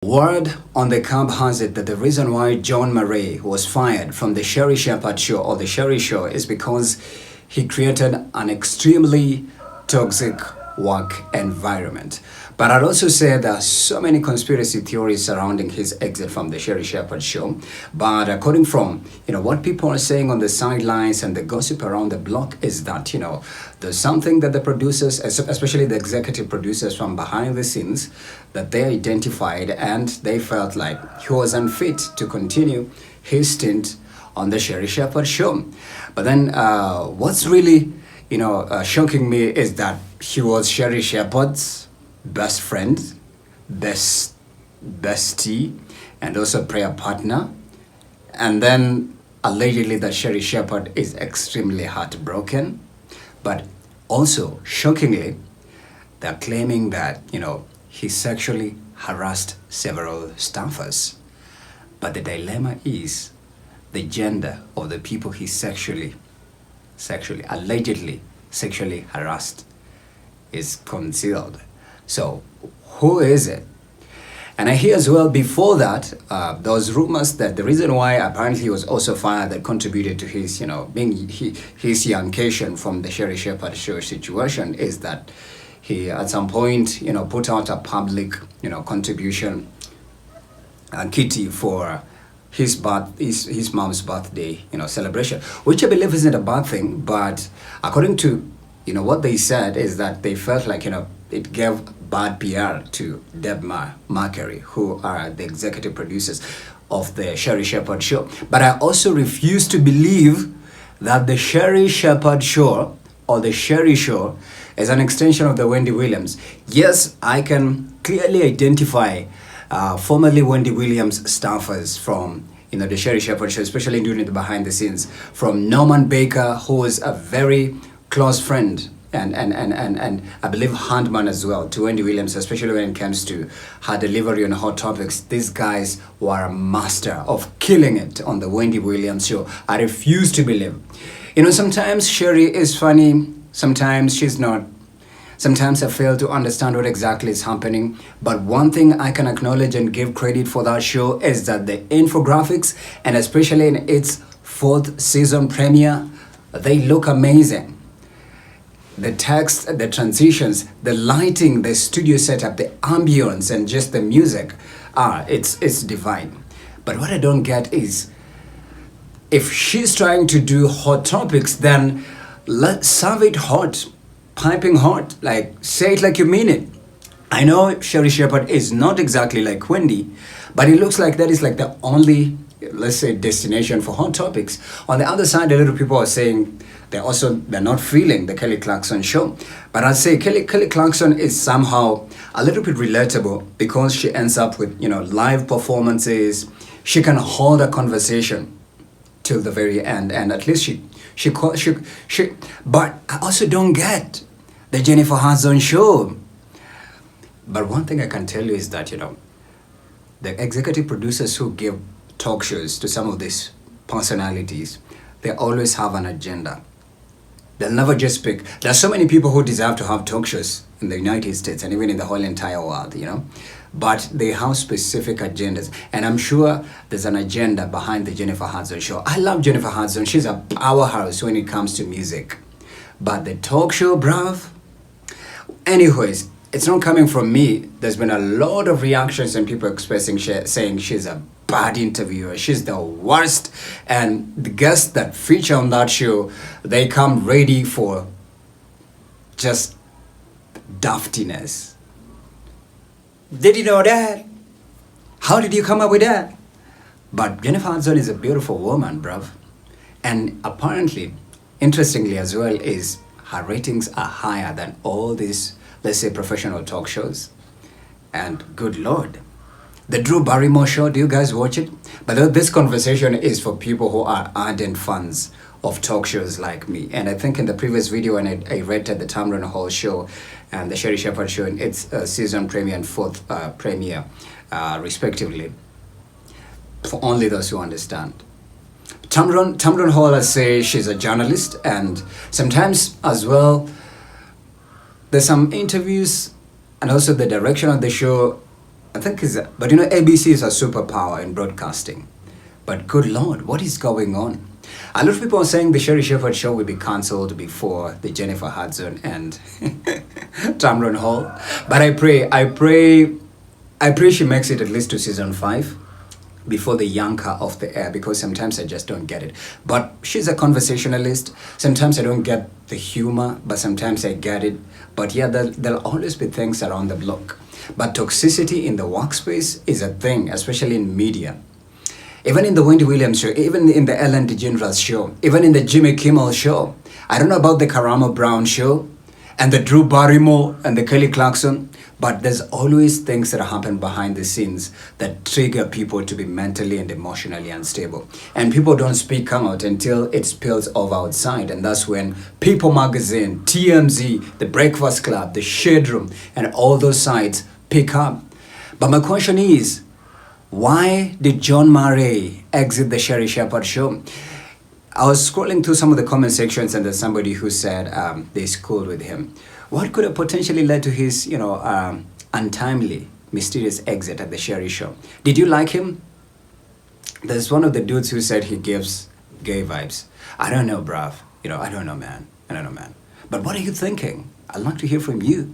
Word on the camp has it that the reason why John Murray was fired from the Sherri Shepherd show or the Sherri show is because he created an extremely toxic work environment. But I'd also say there are so many conspiracy theories surrounding his exit from the Sherri Shepherd show. But according from, what people are saying on the sidelines and the gossip around the block is that, there's something that the producers, especially the executive producers from behind the scenes, that they identified and they felt like he was unfit to continue his stint on the Sherri Shepherd show. But then what's really, shocking me is that he was Sherri Shepherd's best friend, bestie, and also prayer partner. And then allegedly that Sherri Shepherd is extremely heartbroken. But also, shockingly, they're claiming that, he sexually harassed several staffers. But the dilemma is the gender of the people he allegedly sexually harassed is concealed. So, who is it? And I hear as well before that, there was rumors that the reason why apparently he was also fired that contributed to his, being his yancation from the Sherri Shepherd show situation is that he at some point, put out a public, contribution kitty for his mom's birthday, celebration, which I believe isn't a bad thing. But according to, what they said is that they felt like, it gave bad PR to Debma Mercury, who are the executive producers of the Sherri Shepherd show. But I also refuse to believe that the Sherri Shepherd show or the Sherri show is an extension of the Wendy Williams. Yes, I can clearly identify formerly Wendy Williams staffers from the Sherri Shepherd show, especially during the behind the scenes, from Norman Baker, who is a very close friend and I believe handman as well to Wendy Williams, especially when it comes to her delivery on hot topics. These guys were a master of killing it on the Wendy Williams show. I refuse to believe. Sometimes Sherri is funny, sometimes she's not. Sometimes I fail to understand what exactly is happening. But one thing I can acknowledge and give credit for that show is that the infographics, and especially in its 4th season premiere, they look amazing. The text, the transitions, the lighting, the studio setup, the ambience, and just the music, it's divine. But what I don't get is, if she's trying to do hot topics, then let's serve it hot, piping hot, like say it like you mean it. I know Sherri Shepherd is not exactly like Wendy, but it looks like that is like the only, let's say, destination for hot topics. On the other side, a lot of people are saying they're not feeling the Kelly Clarkson show. But I'd say Kelly Clarkson is somehow a little bit relatable because she ends up with, live performances. She can hold a conversation till the very end, and at least she but I also don't get the Jennifer Hudson show. But one thing I can tell you is that, the executive producers who give talk shows to some of these personalities, they always have an agenda. They'll never just pick. There are so many people who deserve to have talk shows in the United States and even in the whole entire world, But they have specific agendas. And I'm sure there's an agenda behind the Jennifer Hudson show. I love Jennifer Hudson. She's a powerhouse when it comes to music. But the talk show, bruv. Anyways, it's not coming from me. There's been a lot of reactions and people expressing, saying she's a bad interviewer, she's the worst, and the guests that feature on that show, they come ready for just daftiness. Did you know that? How did you come up with that? But Jennifer Hudson is a beautiful woman, bruv. And apparently, interestingly as well, is her ratings are higher than all these, let's say, professional talk shows. And good Lord, the Drew Barrymore show, do you guys watch it? But this conversation is for people who are ardent fans of talk shows like me. And I think in the previous video when I rated the Tamron Hall show and the Sherri Shepherd show in its season premiere and 4th premiere, respectively, for only those who understand. Tamron Hall, I say she's a journalist, and sometimes as well, there's some interviews and also the direction of the show I think is, but you know, ABC is a superpower in broadcasting. But good Lord, what is going on? A lot of people are saying the Sherri Shepherd show will be cancelled before the Jennifer Hudson and Tamron Hall. But I pray she makes it at least to season 5 before they yank her off the air, because sometimes I just don't get it. But she's a conversationalist. Sometimes I don't get the humor, but sometimes I get it. But yeah, there'll always be things around the block. But toxicity in the workspace is a thing, especially in media. Even in the Wendy Williams show, even in the Ellen DeGeneres show, even in the Jimmy Kimmel show. I don't know about the Karamo Brown show and the Drew Barrymore and the Kelly Clarkson, but there's always things that happen behind the scenes that trigger people to be mentally and emotionally unstable. And people don't speak out until it spills over outside. And that's when People Magazine, TMZ, The Breakfast Club, The Shade Room, and all those sites pick up. But my question is, why did John Murray exit the Sherri Shepherd show? I was scrolling through some of the comment sections, and there's somebody who said they schooled with him. What could have potentially led to his, untimely, mysterious exit at the Sherri show? Did you like him? There's one of the dudes who said he gives gay vibes. I don't know, bruv. I don't know, man. But what are you thinking? I'd like to hear from you.